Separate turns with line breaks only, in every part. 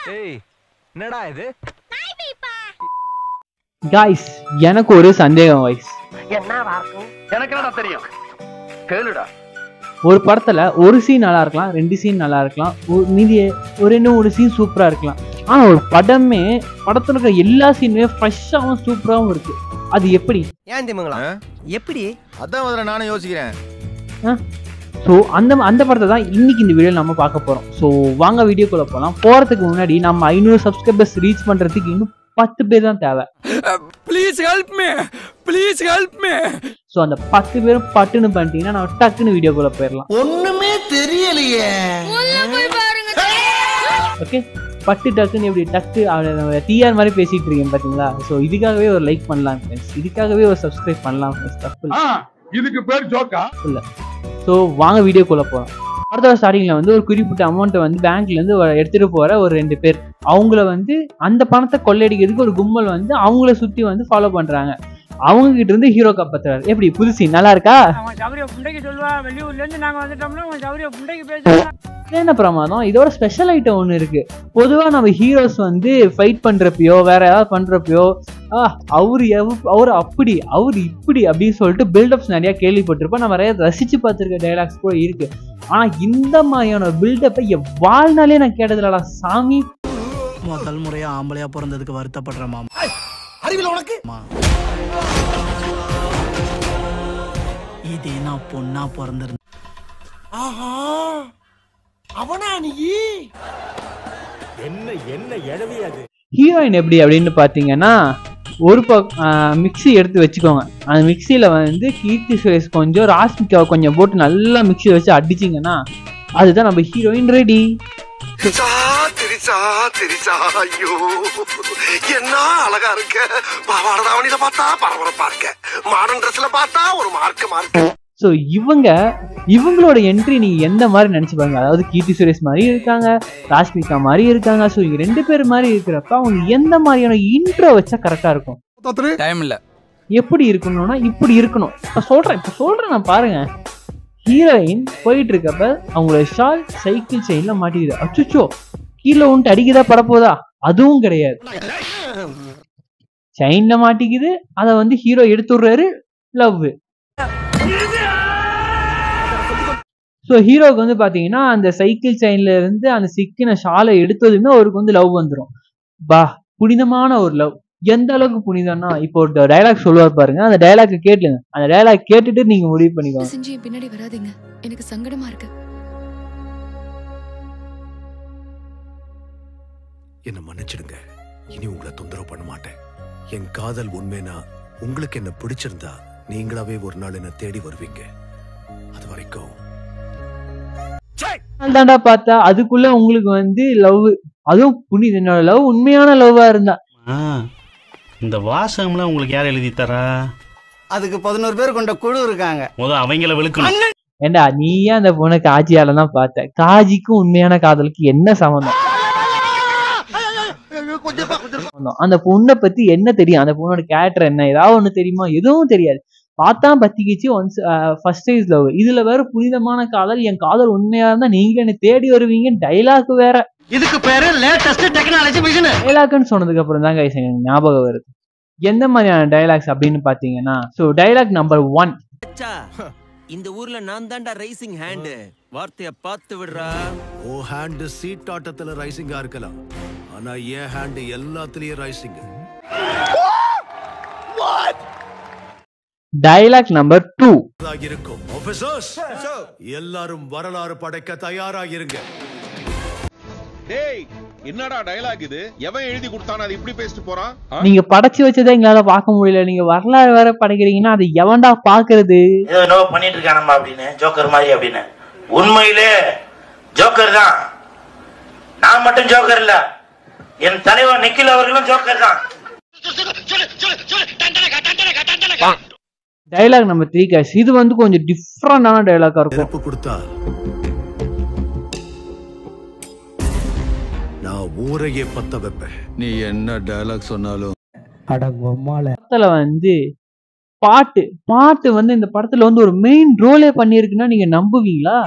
ஏய் என்னடா இது?
गाइस எனக்கு ஒரு சந்தேகம் गाइस.
என்னடா இருக்கும்? எனக்கு என்னடா தெரியும்? கேளுடா.
ஒரு படத்துல ஒரு சீன் நல்லா இருக்கலாம், ரெண்டு சீன் நல்லா இருக்கலாம், மீதி ஒரு ரெண்டு மூணு சீன் சூப்பரா இருக்கலாம். ஆனா ஒரு படமே படத்துல இருக்க எல்லா சீனுமே ஃப்ரெஷ்ஷாவும் சூப்பராவும் இருக்கு. அது எப்படி?
ஏன் தெரியுங்களா? எப்படி?
அதான் முதல்ல நானும் யோசிக்கிறேன்.
ஸோ அந்த படத்தை தான் இன்னைக்கு இந்த வீடியோ நம்ம பார்க்க போறோம். ஸோ வாங்க வீடியோக்குள்ள போகலாம். போறதுக்கு முன்னாடி நம்ம 500 சப்ஸ்கிரைபர்ஸ் ரீச் பண்றதுக்கு இன்னும் 10 பேர் தான் தேவை.
Please help me, please help me.
So அந்த 10 பேரும் பட்டுன்னு பண்ணிட்டீங்கன்னா நம்ம டக்குன்னு வீடியோக்குள்ள போயிடலாம்.
ஒண்ணுமே தெரியலையே.
ஓகே, பட்டு டக்குன்னு எப்படி டக்கு டிஆர் மாதிரி பேசிட்டு இருக்கேன் பாத்தீங்களா? ஸோ இதுக்காகவே ஒரு லைக் பண்ணலாம் ஃப்ரெண்ட்ஸ், இதுக்காகவே ஒரு சப்ஸ்கிரைப் பண்ணலாம் ஃப்ரெண்ட்ஸ். தப்பு
இதுக்கு பேர் ஜோக்கா
இல்ல. ஸோ வாங்க வீடியோக்குள்ள போகலாம். அடுத்த ஸ்டார்டிங்ல வந்து ஒரு குறிப்பிட்ட அமௌண்ட்டை வந்து பேங்க்ல இருந்து எடுத்துட்டு போற ஒரு 2 பேர், அவங்கள வந்து அந்த பணத்தை கொள்ளையடிக்கிறதுக்கு ஒரு கும்பல் வந்து அவங்கள சுத்தி வந்து ஃபாலோ பண்றாங்க. அவங்க கிட்ட இருந்து ஹீரோ காப்பாத்துறாரு. எப்படி புதுசி நல்லா இருக்கா? என்ன பிரமாதம். இதோட ஸ்பெஷல் ஐட்டம் ஒண்ணு இருக்கு. பொதுவா நம்ம ஹீரோஸ் வந்து ஃபைட் பண்றப்பயோ வேற ஏதாவது பண்றப்பயோ அவரு அப்படி அவரு இப்படி அப்படின்னு சொல்லிட்டு பில்டப்ஸ் நிறைய கேள்விப்பட்டிருப்போம். நம்ம நிறைய ரசிச்சு பார்த்திருக்க டைலாக்ஸ் கூட இருக்கு. ஆனா இந்த மாதிரியான பில்டப்பை வாழ்நாளே நான் கேட்டதுலடா சாமி.
முதல் முறையா ஆம்பளையா பிறந்ததுக்கு வருத்தப்படுற மாமா. அறிவில உனக்கு இதே நான் பொண்ணா பிறந்திருந்தேன். ஆஹா, அவனா நீ?
என்ன என்ன எழவி அது?
ஹீரோயின் எப்படி அப்படின்னு பாத்தீங்கன்னா, ஒரு மிக்ஸி எடுத்து வச்சுக்கோங்க. அந்த மிக்சியில வந்து கீர்த்தி சுரேஷ் கொஞ்சம் ராஷ்மிகாவை கொஞ்சம் போட்டு நல்லா மிக்ஸி வச்சு அடிச்சிங்கன்னா அதுதான் நம்ம ஹீரோயின் ரெடி.
ஐயோ என்ன அழகா இருக்க. பாவாடை தாவணியில பார்த்தா பரபரப்பா இருக்க, மாடர்ன் ட்ரெஸ்ல பார்த்தா ஒரு மார்க்க.
ஸோ இவங்களோட என்ட்ரி நீங்க எந்த மாதிரி நினைச்சு பாருங்க. அதாவது கீர்த்தி சுரேஷ் மாதிரி இருக்காங்க, ராஷ்மிகா மாதிரி இருக்காங்க. ஸோ இவங்க 2 பேர் மாதிரி இருக்கிறப்ப அவங்க எந்த மாதிரியான இன்ட்ரோ வச்சா கரெக்டா இருக்கும்?
டைம் இல்ல.
எப்படி இருக்கணும்னா இப்படி இருக்கணும். இப்ப சொல்றேன் நான் பாருங்க. ஹீரோயின் போயிட்டு இருக்கப்ப அவங்களோட ஷால் சைக்கிள் செயின்ல மாட்டிக்குது. அச்சுச்சோ, கீழே உன்ட்டு அடிக்குதா படப்போதா? அதுவும் கிடையாது, செயின்ல மாட்டிக்குது. அதை வந்து ஹீரோ எடுத்துடுறாரு. லவ். ஸோ ஹீரோக்கு வந்து பாத்தீங்கன்னா அந்த சைக்கிள் செயின்ல இருந்து அந்த சிக்கின ஷாலை எடுத்ததுமே அவருக்கு வந்து லவ் வந்துடும். புனிதமான ஒரு லவ். எந்த அளவுக்கு புனிதம்னா, இப்போ ஒரு டைலாக் சொல்லுவார் பாருங்க. அந்த டைலாக் கேட்டுங்க. அந்த டைலாக் கேட்டுட்டு நீங்க முடிவு பண்ணிக்கோங்க.
செஞ்சு பின்னாடி வராதீங்க, எனக்கு சங்கடமா இருக்கு.
என்ன மன்னிச்சிடுங்க, இனி உங்களை தொந்தரவு பண்ண மாட்டேன். என் காதல் உண்மைனா உங்களுக்கு என்ன பிடிச்சிருந்தா நீங்களாவே ஒரு நாள் என்ன தேடி வருவீங்க. அது வரைக்கும்
தாண்டா பார்த்தா அதுக்குள்ள உங்களுக்கு வந்து லவ், அதுவும் புனித என்னோட லவ் உண்மையான லவ்வா இருந்தா.
இந்த வாசகம்லாம் உங்களுக்கு யார் எழுதி தரா?
அதுக்கு 11 பேர் கொண்ட குழு இருக்காங்க.
அவங்கள விழுக்கணும்.
ஏண்டா நீ ஏன் அந்த பொண்ணை காஜியால தான் பார்த்த? காஜிக்கும் உண்மையான காதலுக்கு என்ன சம்பந்தம்? அந்த பொண்ணை பத்தி என்ன தெரியும்? அந்த பொண்ணோட கேரக்டர் என்ன, ஏதாவது ஒண்ணு தெரியுமா? எதுவும் தெரியாது. பார்த்தா பத்திக்கிச்சு ஒன்ஸ் ஃபர்ஸ்ட் சைஸ் லவ். இதுல வேற புனிதமான காதல், என் காதல் உண்மையா இருந்தா நீங்க என்ன தேடி வருவீங்க. டைலாக் வேற.
இதுக்கு பேரு லேட்டஸ்ட் டெக்னாலஜி மிஷின்.
டைலாக்னு சொன்னதுக்கு அப்புறம் தான் கைஸ் எனக்கு ஞாபகம் வருது எந்த மாதிரியான டைலாக்ஸ் அப்படின்னு பாத்தீங்கன்னா. So dialogue number 1.
இந்த ஊர்ல நான் தான்டா ரைசிங் ஹேண்ட். வார்த்தைய பார்த்து விடுறா.
ஓ ஹேண்ட் சீட் ஆட்டத்துல ரைசிங்கா இருக்கலாம், ஆனா என் ஹேண்ட் எல்லாத்துலயும் ரைசிங்.
டைலாக் நம்பர் 2
இருக்கும். ஆபீசர்ஸ் எல்லாரும் வரலாறு படைக்க தயாராகிருங்க.
டேய் என்னடா டயலாக் இது? எவன் எழுதி கொடுத்தானே அது இப்படி பேசிட்டு போறான்?
நீங்க படைச்சு வச்சதை எங்களால பார்க்க முடியல, நீங்க வரலாறு வேற படைக்கிறீங்கன்னா அது எவன்டா பாக்குறது?
ஏதோ பண்ணிட்டு இருக்கானம்மா அப்படின்னு, ஜோக்கர் மாதிரி அப்படின்னு. உண்மையிலே ஜோக்கர் தான். நான் மட்டும் ஜோக்கர் இல்ல, என் தலைவர் நிக்கில் அவர்களும் ஜோக்கர் தான்.
Dialogue number 3 guys. இது வந்து கொஞ்சம் டிஃபரண்டான டைலாக்கா இருக்கும்.
கொடுத்தா நான் ஊரையே பத்த வைப்பேன். நீ என்ன டயலாக் சொன்னாலும்
படத்துல வந்து பாட்டு வந்து இந்த படத்துல வந்து ஒரு மெயின் ரோலே பண்ணிருக்குன்னா நீங்க நம்புவீங்களா?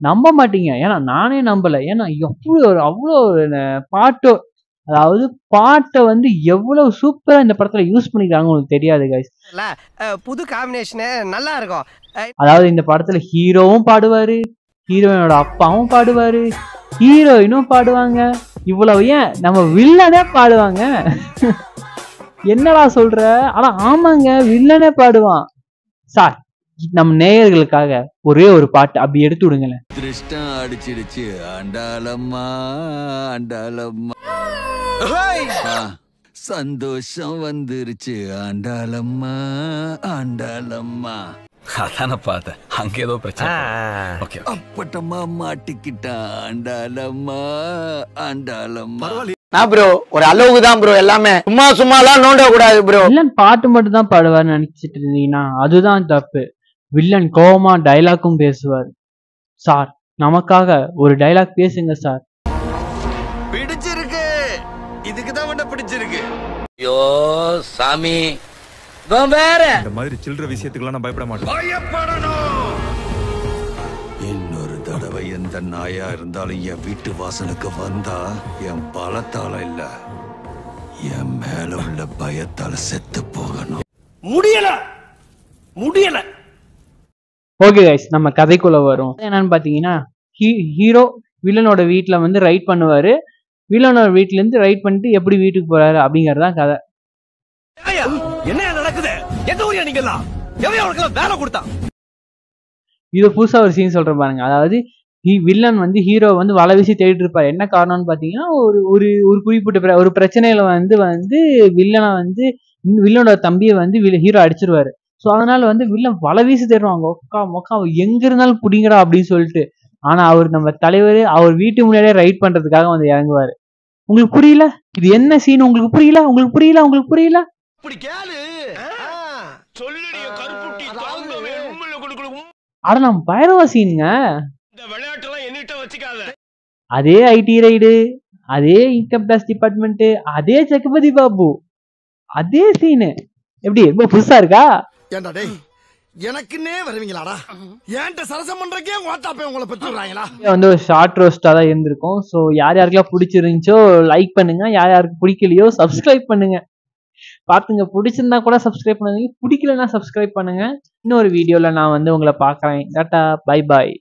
நம்ப மாட்டீங்க. ஏன்னா நானே நம்பல. ஏன்னா அவ்வளோ பாட்டு, அதாவது பாட்டை வந்து எவ்வளவு சூப்பரா இந்த படத்துல யூஸ் பண்ணிருக்காங்க உங்களுக்கு தெரியாது கைஸ்.
புது காம்பினேஷன் நல்லா இருக்கும்.
அதாவது இந்த படத்துல ஹீரோவும் பாடுவாரு, ஹீரோயினோட அப்பாவும் பாடுவாரு, ஹீரோயினும் பாடுவாங்க. இவ்வளவு ஏன் நம்ம வில்லனே பாடுவாங்க. என்னடா சொல்ற? ஆனா ஆமாங்க, வில்லனே பாடுவான். சார் நம்ம நேயர்களுக்காக ஒரே ஒரு பாட்டு அப்படி எடுத்து விடுங்களேன்.
திருஷ்டம் அடிச்சிடுச்சு ஆண்டாளம்மா ஆண்டாளம்மா, சந்தோஷம் வந்துருச்சு ஆண்டாளம்மா ஆண்டாளம்மா.
அதான பார்த்தேன், அங்க ஏதோ பிரச்சனை.
அப்பட்டமா மாட்டிக்கிட்டா ஆண்டாளம்மா ஆண்டாளம்மா.
ப்ரோ ஒரு அளவுக்கு தான் ப்ரோ, எல்லாமே சும்மாலாம் நோண்ட கூடாது ப்ரோ.
வில்லன் பாட்டு மட்டும் தான் பாடுவார்னு நினைச்சிட்டு இருந்தீங்கன்னா அதுதான் தப்பு. வில்லன் கோவமா டைலாக்கும் பேசுவார். சார் நமக்காக ஒரு டைலாக் பேசுங்க சார்.
பிடிச்சிருக்கு, இதுக்குதான் உன்னை பிடிச்சிருக்கு.
ஐயோ சாமி, வேற
இந்த மாதிரி சில்லற விஷயத்துக்குலாம் நான் பயப்பட மாட்டேன். பயப்படணும். இன்னொரு தடவை எந்த நாயா இருந்தாலும் என் வீட்டு வாசலுக்கு வந்தா என் பலத்தால இல்ல, என் மேல உள்ள பயத்தால செத்து போகணும்.
முடியல.
ஓகே கைஸ், நம்ம கதைக்குள்ள வரும். என்னன்னு பாத்தீங்கன்னா ஹீரோ வில்லனோட வீட்டுல வந்து ரைட் பண்ணுவாரு. வில்லனோட வீட்டுல இருந்து ரைட் பண்ணிட்டு எப்படி வீட்டுக்கு போறாரு அப்படிங்கறதுதான் கதை.
என்ன நடக்குது? எந்த ஊரியா நீங்கலாம்? எவன் அவனுக்கு வேலை கொடுத்தான்?
இது புதுசா ஒரு சீன் சொல்ற பாருங்க. அதாவது வில்லன் வந்து ஹீரோ வந்து வலை வீசி தேடிட்டு இருப்பாரு. என்ன காரணம்னு பாத்தீங்கன்னா ஒரு குறிப்பிட்ட ஒரு பிரச்சனையில வந்து வில்லனை வந்து வில்லனோட தம்பியை வந்து ஹீரோ அடிச்சிருவாரு. ஸோ அதனால வந்து வில்லன் வலை வீசி தேடுவாங்க. மொக்கா எங்க இருந்தாலும் புடிங்கடா அப்படின்னு சொல்லிட்டு. ஆனா அவர் நம்ம தலைவர் அவர் வீட்டு முன்னாடியே ரைட் பண்றதுக்காக வந்து இறங்குவாரு. உங்களுக்கு புரியல? இது என்ன சீன்? உங்களுக்கு புரியல?
இப்படி கேளு. சொல்லுடைய கருப்புட்டி தாங்கவே உண்மையில கொடுக்கணும்.
ஆனா நம்ம பைரவா சீனுங்க.
இந்த விளையாட்டெல்லாம் என்னிட்ட வச்சுக்காத.
அதே ஐடி ரைடு, அதே இன்கம் டாக்ஸ் டிபார்ட்மெண்ட், அதே ஜெகபதி பாபு, அதே சீனு. எப்படி ரொம்ப புதுசா இருக்கா?
ஏண்டா டேய், எனக்குன்னே வருவீங்களாடா? ஏன்ட்ட சரசம் பண்றக்கே வாட்டாப்பே உங்களை பெற்றுறாங்களா?
வந்து ஒரு ஷார்ட் ரோஸ்டா தான் இருந்திருக்கும். ஸோ யார் யாருக்கெல்லாம் பிடிச்சிருந்துச்சோ லைக் பண்ணுங்க, யார் யாருக்கு பிடிக்கலையோ சப்ஸ்கிரைப் பண்ணுங்க. பார்த்துங்க, பிடிச்சிருந்தா கூட சப்ஸ்கிரைப் பண்ணுங்க, பிடிக்கலன்னா சப்ஸ்கிரைப் பண்ணுங்க. இன்னொரு வீடியோல நான் வந்து உங்களை பார்க்குறேன். Tata, bye bye.